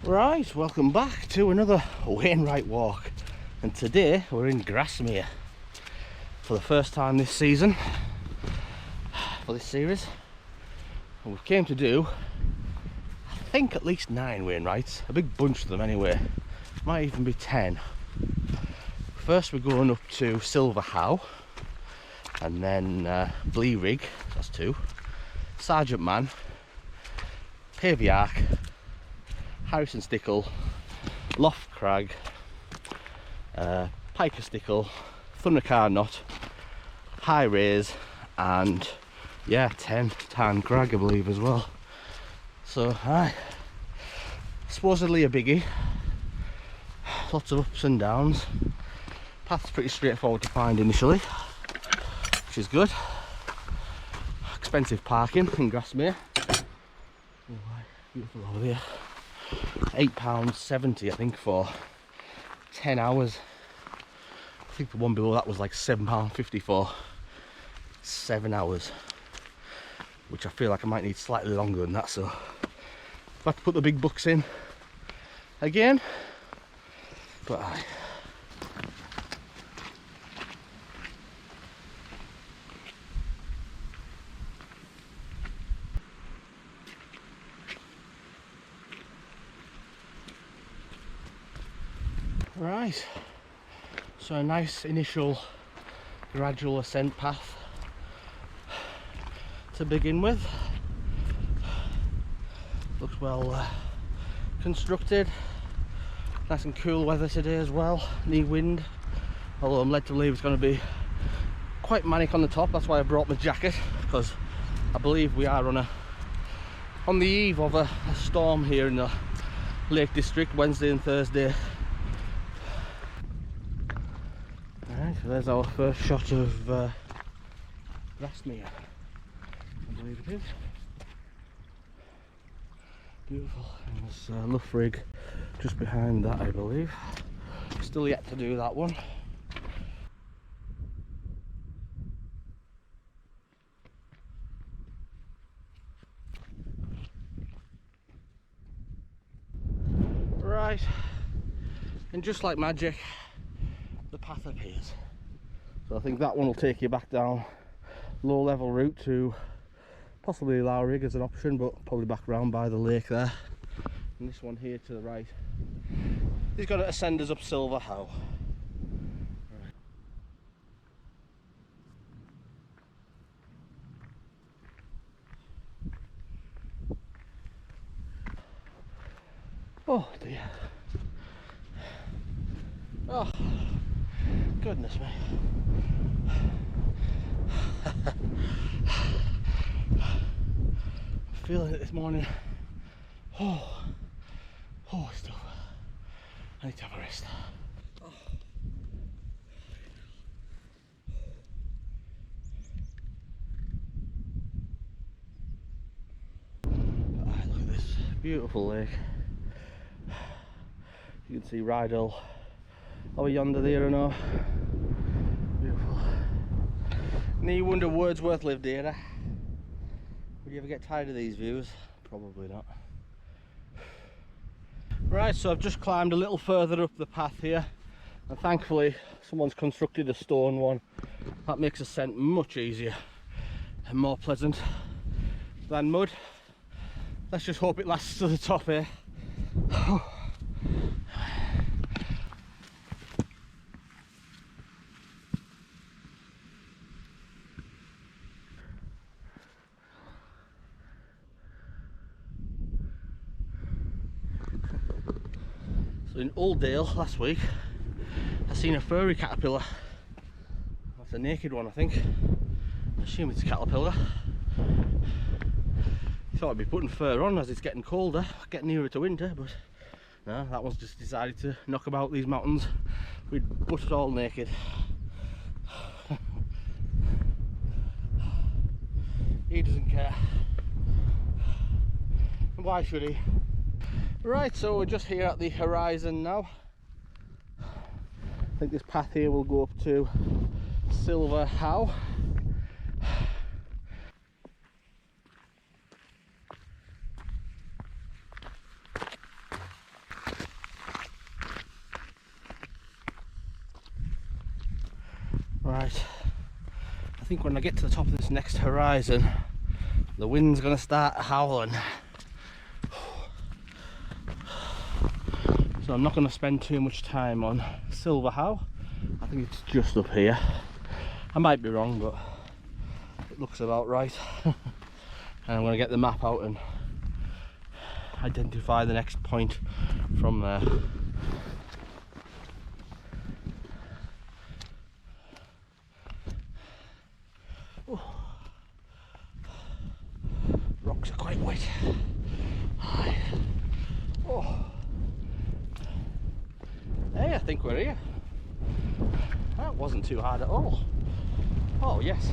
Right, welcome back to another Wainwright walk, and today we're in Grasmere for the first time this season for this series, and we came to do, I think, at least 9 Wainwrights, a big bunch of them anyway, might even be 10. First we're going up to Howe, and then Blea Rigg, that's 2, Sergeant Man, Ark, Harrison Stickle, Loft Crag, Piker Stickle, Thundercar Knot, High Raise, and yeah, 10 Tarn Crag I believe as well. So supposedly a biggie, lots of ups and downs. Path's pretty straightforward to find initially, which is good. Expensive parking in Grasmere. Oh, beautiful over there. £8.70 I think for 10 hours. I think the one below that was like £7.50 for 7 hours, which I feel like I might need slightly longer than that, so I've had to put the big bucks in again, but right, so a nice initial gradual ascent path to begin with. Looks well constructed. Nice and cool weather today as well, knee wind, although I'm led to believe it's going to be quite manic on the top. That's why I brought my jacket, because I believe we are on the eve of a storm here in the Lake District, Wednesday and Thursday. Alright, so there's our first shot of Grasmere, I believe it is. Beautiful. And there's Blea Rigg just behind that, I believe. Still yet to do that one. Right, and just like magic, the path appears. So I think that one will take you back down low level route to possibly Blea Rigg as an option, but probably back round by the lake there. And this one here to the right, he's got to send us up Howe. Right. Oh dear. Oh, goodness me. I'm feeling it this morning. Oh, stuff. I need to have a rest. Oh. Look at this beautiful lake. You can see Borrowdale over yonder there, and all. Beautiful. And you wonder Wordsworth lived here. Would you ever get tired of these views? Probably not. Right, so I've just climbed a little further up the path here, and thankfully someone's constructed a stone one that makes ascent much easier and more pleasant than mud. Let's just hope it lasts to the top here. So in Oldale last week, I seen a furry caterpillar. That's a naked one, I think. I assume it's a caterpillar. Thought I'd be putting fur on as it's getting colder, getting nearer to winter, but no, that one's just decided to knock about these mountains with butt all naked. He doesn't care. And why should he? Right, so we're just here at the horizon now. I think this path here will go up to Howe. Right, I think when I get to the top of this next horizon, the wind's gonna start howling. So I'm not gonna spend too much time on Silver Howe. I think it's just up here. I might be wrong, but it looks about right. And I'm gonna get the map out and identify the next point from there. Rocks are quite wet. Oh. Hey, I think we're here. That wasn't too hard at all. Oh yes.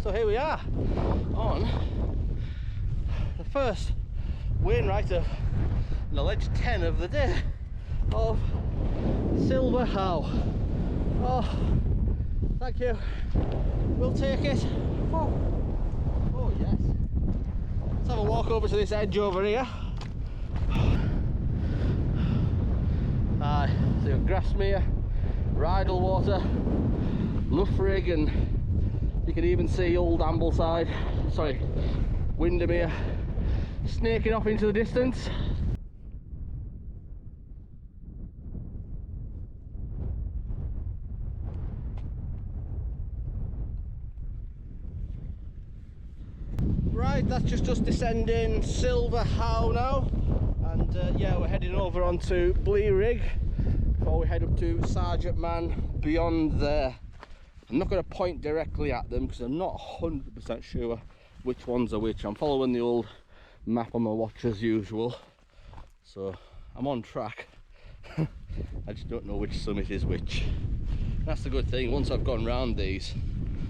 So here we are on the first wainwright of an alleged 10 of the day of Silver Howe. Oh, thank you. We'll take it. Oh, oh yes. Let's have a walk over to this edge over here. Aye, so Grasmere, Rydalwater, Blea Rigg, and you can even see old Ambleside, sorry, Windermere, snaking off into the distance. Right, that's just us descending Silver Howe now, and yeah, we're heading over onto Blea Rigg before we head up to Sergeant Man beyond there. I'm not going to point directly at them because I'm not 100% sure which ones are which. I'm following the old map on my watch as usual, so I'm on track. I just don't know which summit is which. That's the good thing. Once I've gone round these,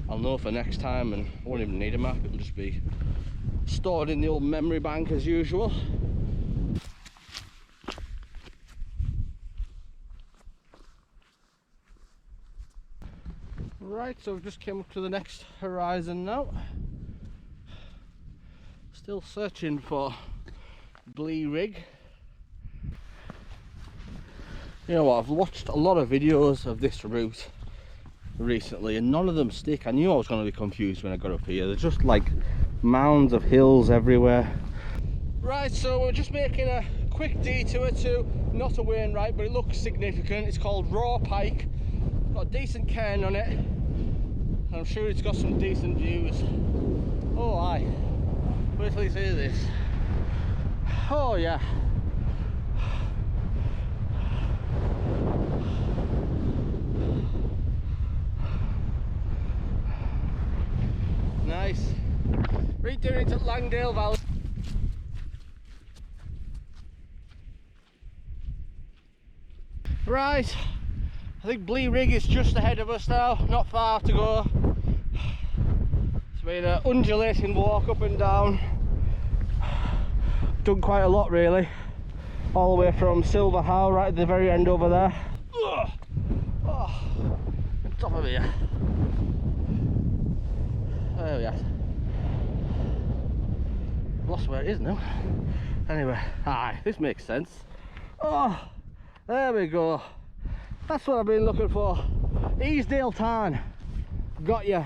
I'll know for next time, and I won't even need a map. It'll just be stored in the old memory bank as usual. Right, so we've just came up to the next horizon now. Still searching for Blea Rigg. You know what, I've watched a lot of videos of this route recently and none of them stick. I knew I was going to be confused when I got up here. There's just like mounds of hills everywhere. Right, so we're just making a quick detour to not a wainwright, but it looks significant. It's called Raw Pike. Got a decent cairn on it. I'm sure it's got some decent views. Oh aye, wait till you see this. Oh yeah. Nice. Right down into Langdale Valley. Right, I think Blea Rigg is just ahead of us now, not far to go. It's been an undulating walk up and down. Done quite a lot really, all the way from Silver Howe right at the very end over there. Oh, on top of here. There we are. Lost where it is now. Anyway, aye, this makes sense. Oh, there we go. That's what I've been looking for. Easedale Tarn. Got ya.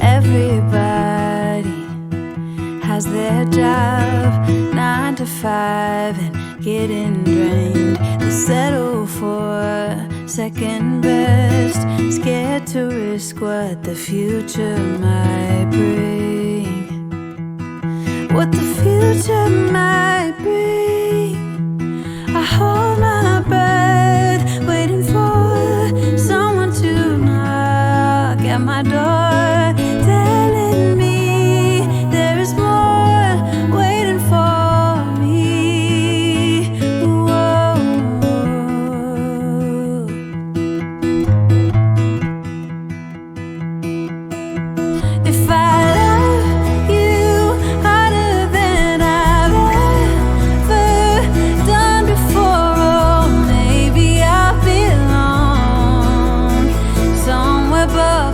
Everybody has their job, 9 to 5, and getting drained. They settle for second best, scared to risk what the future might bring. What the future might bring. I hold my breath, waiting for someone to knock at my door, telling me there is more waiting for me. Whoa. If I love you harder than I've ever done before, oh, maybe I belong somewhere but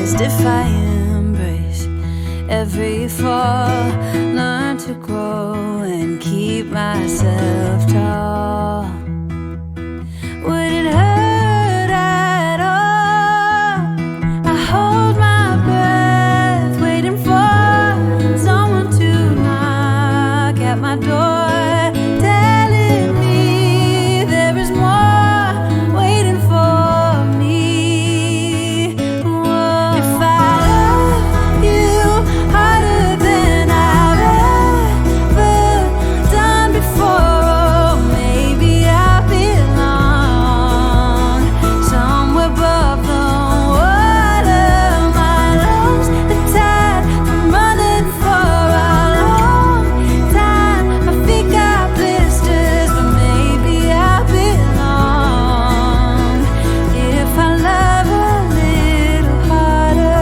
deepest if I embrace every fall, learn to grow and keep myself tall. Would it hurt at all? I hold my breath, waiting for someone to knock at my door, telling me there is more waiting for me. Whoa. If I love you harder than I've ever done before, oh, maybe I belong somewhere above the water. My lungs are tired from running for a long time. My feet got blisters, but maybe I belong if I love a little harder.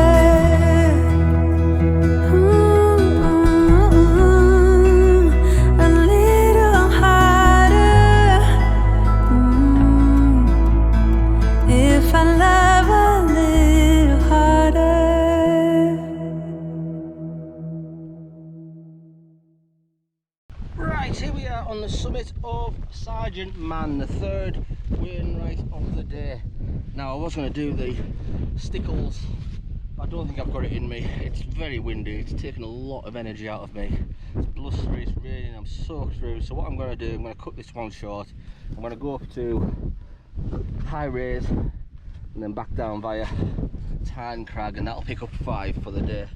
A little harder. If I love a little harder. Right, here we are on the summit of Sergeant Man, the third Wainwright of the day. Now I was going to do the Stickles, but I don't think I've got it in me. It's very windy, it's taken a lot of energy out of me. It's blustery, it's raining, I'm soaked through. So what I'm going to do, I'm going to cut this one short. I'm going to go up to High Raise and then back down via Tarn Crag, and that'll pick up 5 for the day.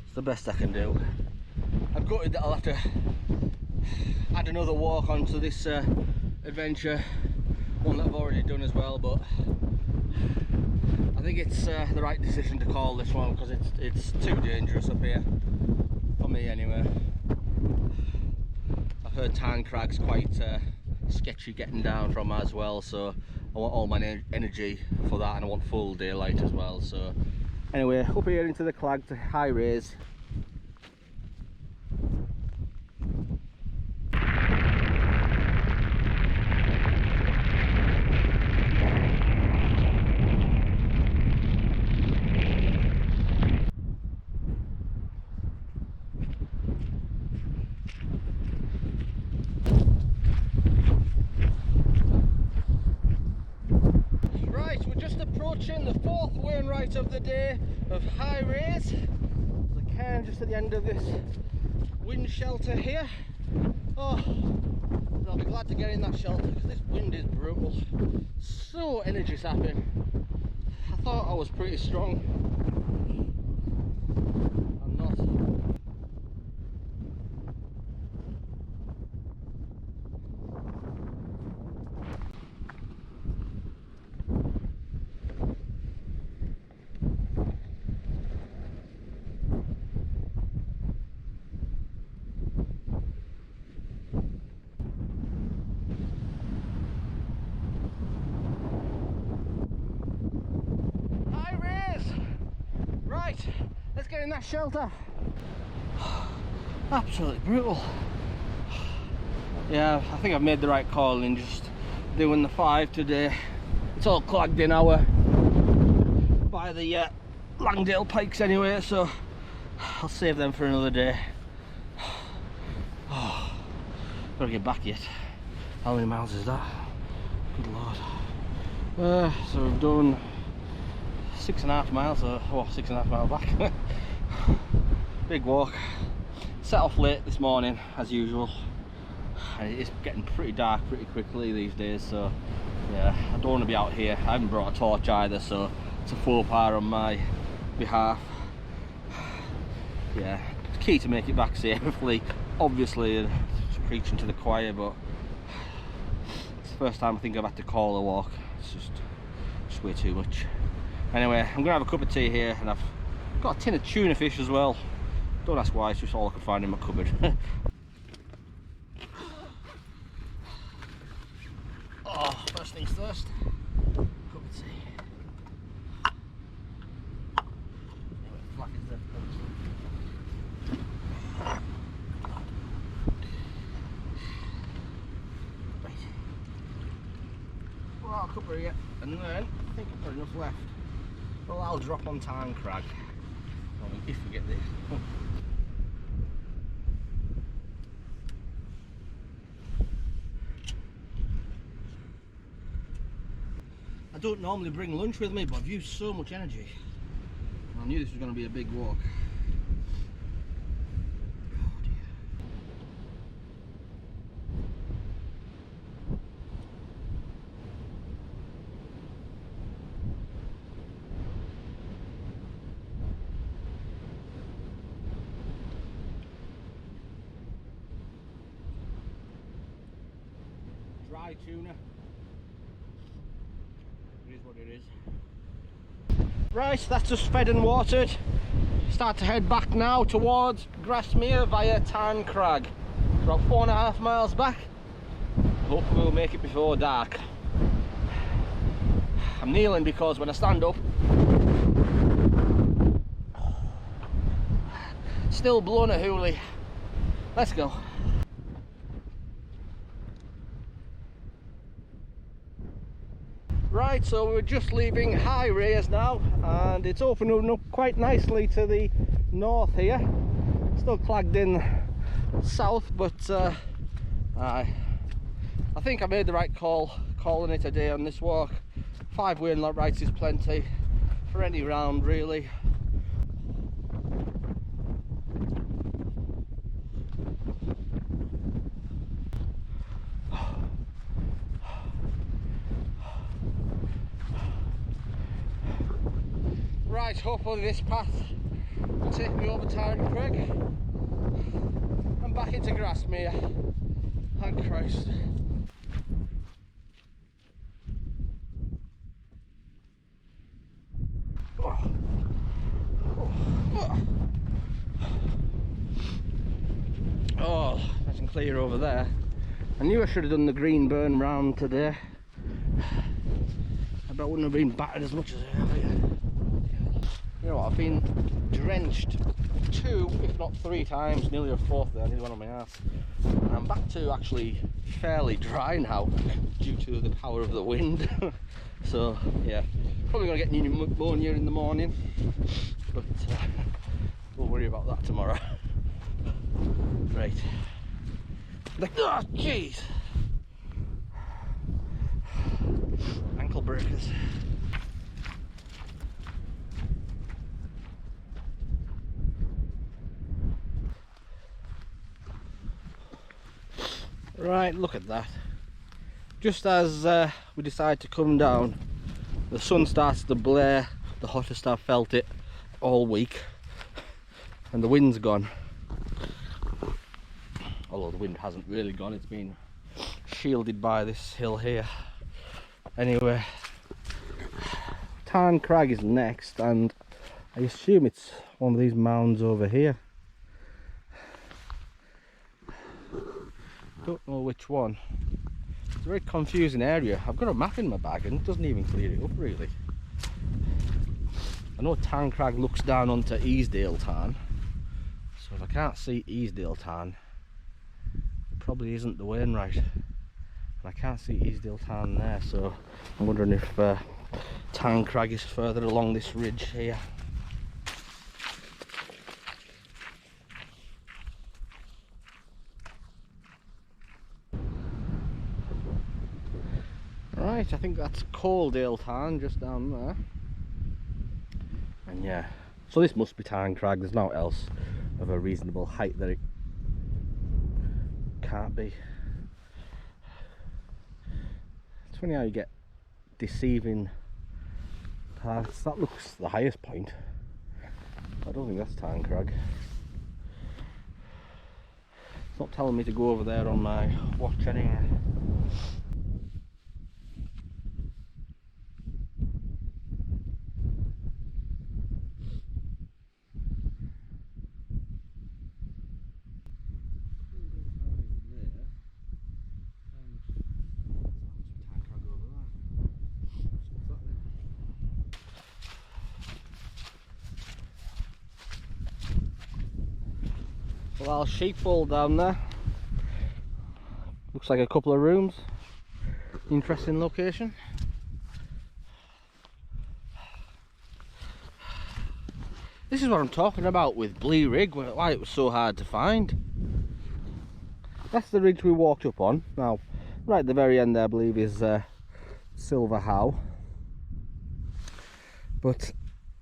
It's the best I can do. I'm gutted that I'll have to add another walk onto this adventure, one that I've already done as well, but I think it's the right decision to call this one because it's too dangerous up here, for me anyway. I've heard Tarn Crag's quite sketchy getting down from as well, so I want all my energy for that, and I want full daylight as well. So anyway, up here into the Clag to High Raise. Right, we're just approaching the 4th Wainwright of the day of High Raise. The cairn just at the end of this wind shelter here. Oh, I'll be glad to get in that shelter because this wind is brutal. So energy sapping. I thought I was pretty strong. I'm not. Right, let's get in that shelter. Absolutely brutal. Yeah, I think I've made the right call in just doing the 5 today. It's all clagged in by the Langdale pikes anyway, so I'll save them for another day. Oh, gotta get back yet. How many miles is that? Good lord. So we've done 6.5 miles, or 6.5 miles back. Big walk. Set off late this morning as usual, and it's getting pretty dark pretty quickly these days, so yeah, I don't want to be out here. I haven't brought a torch either, so it's a faux pas on my behalf. Yeah, it's key to make it back safely, obviously, preaching to the choir, but it's the first time I think I've had to call a walk. It's just way too much. Anyway, I'm gonna have a cup of tea here, and I've got a tin of tuna fish as well. Don't ask why, it's just all I could find in my cupboard. Oh, first things first, cup of tea. Black is the right. Well, a cup of here, and then I think I've got enough left. Well, I'll drop on Tarn Crag if we get there. I don't normally bring lunch with me, but I've used so much energy. I knew this was going to be a big walk. Oh dear. Dry tuna. It is what it is. Right, that's us fed and watered. Start to head back now towards Grasmere via Tarn Crag. It's about 4.5 miles back. Hopefully we'll make it before dark. I'm kneeling because when I stand up, still blowing a hoolie. Let's go. Right, so we're just leaving High Raise now, and it's opening up quite nicely to the north here. Still clagged in south, but I think I made the right call calling it a day on this walk. 5 wainwright rights is plenty for any round, really. Right, hopefully this path will take me over Tarn Crag and back into Grasmere. Thank Christ. Oh, nice and clear over there. I knew I should have done the green burn round today. I bet I wouldn't have been battered as much as I have here. You know what, I've been drenched 2, if not 3 times, nearly a 4th there, I need one on my ass. And I'm back to actually fairly dry now, due to the power of the wind. So, yeah, probably going to get pneumonia in the morning, but we'll worry about that tomorrow. Right. Oh, jeez! Ankle breakers. Right, look at that. Just as we decide to come down, the sun starts to blare, the hottest I've felt it all week, and the wind's gone. Although the wind hasn't really gone, it's been shielded by this hill here. Anyway, Tarn Crag is next, and I assume it's one of these mounds over here. Don't know which one. It's a very confusing area. I've got a map in my bag and it doesn't even clear it up really. I know Tarn Crag looks down onto Easedale Tarn, so if I can't see Easedale Tarn, it probably isn't the wainwright. And I can't see Easedale Tarn there, so I'm wondering if Tarn Crag is further along this ridge here. Right, I think that's Borrowdale Tarn just down there. And yeah, so this must be Tarn Crag. There's no else of a reasonable height that it can't be. It's funny how you get deceiving paths. That looks the highest point. I don't think that's Tarn Crag. It's not telling me to go over there on my watch anyway. Well, sheepfold down there. Looks like a couple of rooms. Interesting location. This is what I'm talking about with Blea Rigg, why it was so hard to find. That's the ridge we walked up on. Now, right at the very end there, I believe, is Silver Howe. But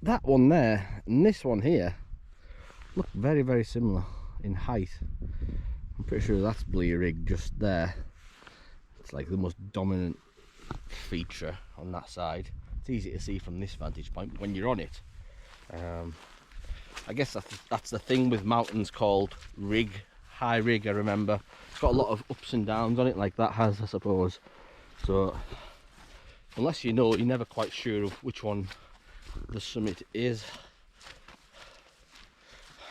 that one there and this one here look very, very similar in height. I'm pretty sure that's Blea Rigg just there. It's like the most dominant feature on that side. It's easy to see from this vantage point, but when you're on it, I guess that's the thing with mountains called rig, high rig. I remember it's got a lot of ups and downs on it, like that has, I suppose. So unless you know, you're never quite sure of which one the summit is.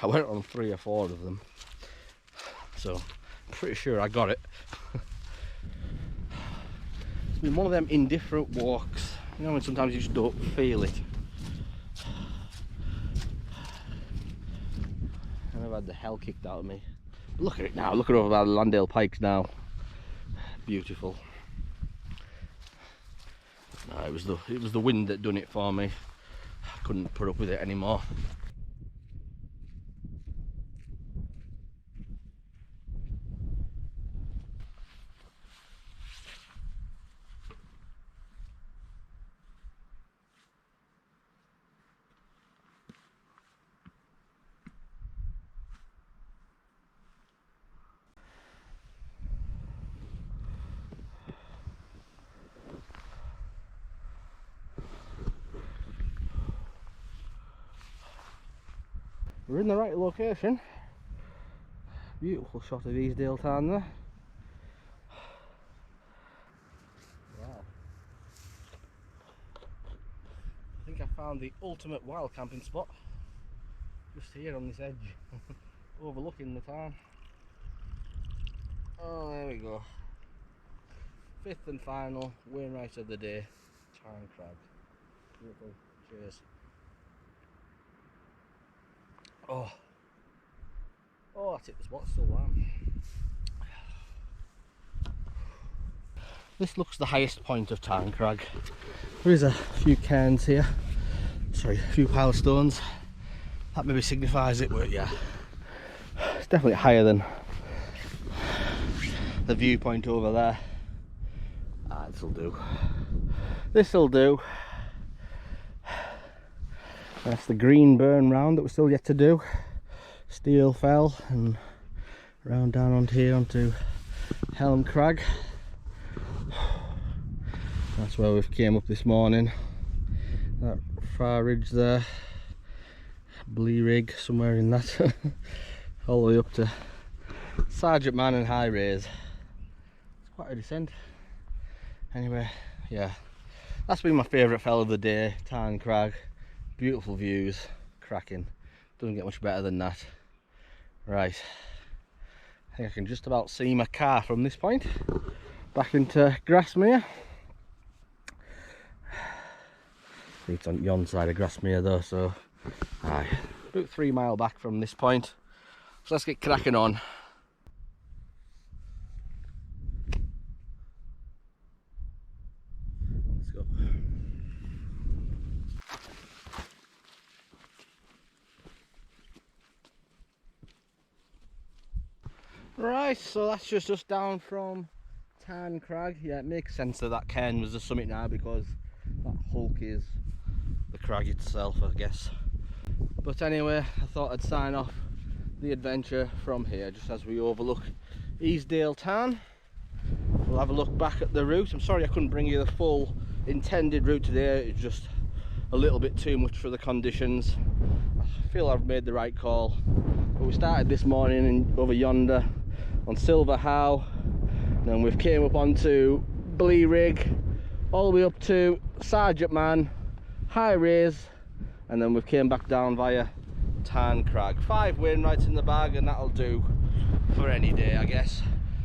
I went on 3 or 4 of them, so I'm pretty sure I got it. It's been one of them indifferent walks, you know, when sometimes you just don't feel it. And I've had the hell kicked out of me. But look at it now, look at over by the Landale Pikes now. Beautiful. No, it was the wind that done it for me. I couldn't put up with it anymore. We're in the right location. Beautiful shot of Easedale Tarn there. Wow. I think I found the ultimate wild camping spot. Just here on this edge. Overlooking the Tarn. Oh, there we go. 5th and final wainwright of the day. Tarn Crag. Beautiful. Cheers. Oh, that's it, the spot's still warm. This looks the highest point of Tarn Crag. There is a few cairns here, sorry, a few pile of stones. That maybe signifies it, but yeah, it's definitely higher than the viewpoint over there. This'll do. This'll do. That's the green burn round that we're still yet to do. Steel Fell and round down onto here onto Helm Crag. That's where we've came up this morning. That far ridge there, Blea Rigg, somewhere in that. All the way up to Sergeant Man and High Raise. It's quite a descent. Anyway, yeah, that's been my favourite fell of the day, Tarn Crag. Beautiful views, cracking. Doesn't get much better than that. Right, I think I can just about see my car from this point. Back into Grasmere. It's on yon side of Grasmere though, so aye, about 3 mile back from this point. So let's get cracking on. Let's go. Right, so that's just us down from Tarn Crag. Yeah, it makes sense that cairn was the summit now because that hulk is the crag itself, I guess. But anyway, I thought I'd sign off the adventure from here just as we overlook Easedale Tarn. We'll have a look back at the route. I'm sorry I couldn't bring you the full intended route today, it's just a little bit too much for the conditions. I feel I've made the right call. But we started this morning over yonder on Silver Howe, and then we've came up onto Blea Rigg, all the way up to Sergeant Man, High Raise, and then we've came back down via Tarn Crag. 5 wainwrights in the bag, and that'll do for any day, I guess.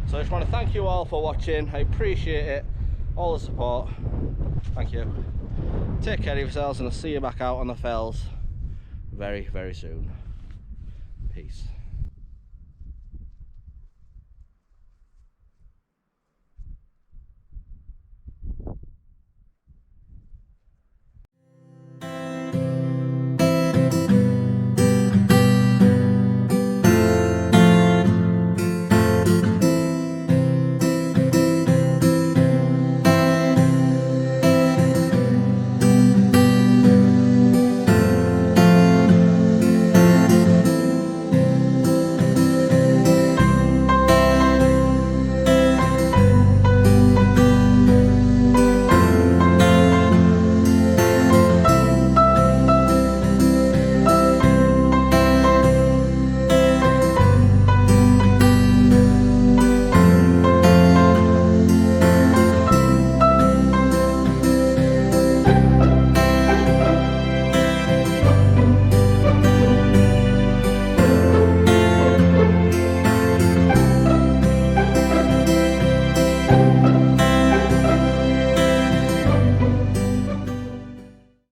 So I just want to thank you all for watching. I appreciate it, all the support. Thank you. Take care of yourselves, and I'll see you back out on the fells very, very soon. Peace. Thank